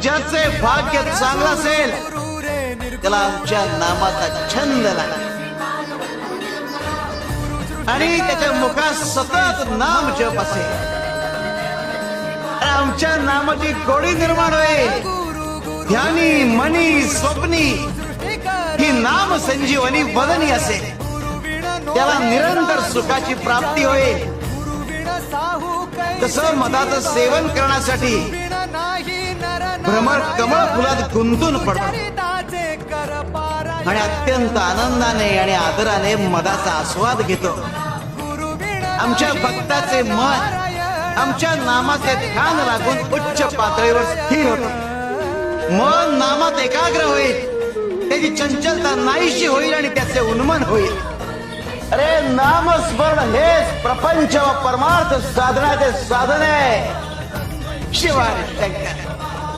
ज्याचे भाग्य चांगलं असेल त्याला आमच्या नामाचा छंद लागेल आणि त्याच्या मुखात सतत नाम जप असेल. आमच्या नामाची गोडी निर्माण होईल. ध्यानी मनी स्वप्नी ही नाम संजीवनी वदनी असेल. त्याला निरंतर सुखाची प्राप्ती होईल. तसं मधाचं सेवन करण्यासाठी भ्रमर कमळ फुलात गुंतून पडतो आणि अत्यंत आनंदाने आणि आदराने मधाचा आस्वाद घेतो. आमच्या भक्ताचे मन आमच्या नामाचे ध्यान लागून उच्च पातळीवर स्थिर होतं. मन नामात एकाग्र होईल. त्याची चंचलता नाहीशी होईल आणि त्याचे उन्मन होईल. अरे नामस्मरण हेच प्रपंच व परमार्थ साधनाचे साधन आहे. शिवाय शंकर.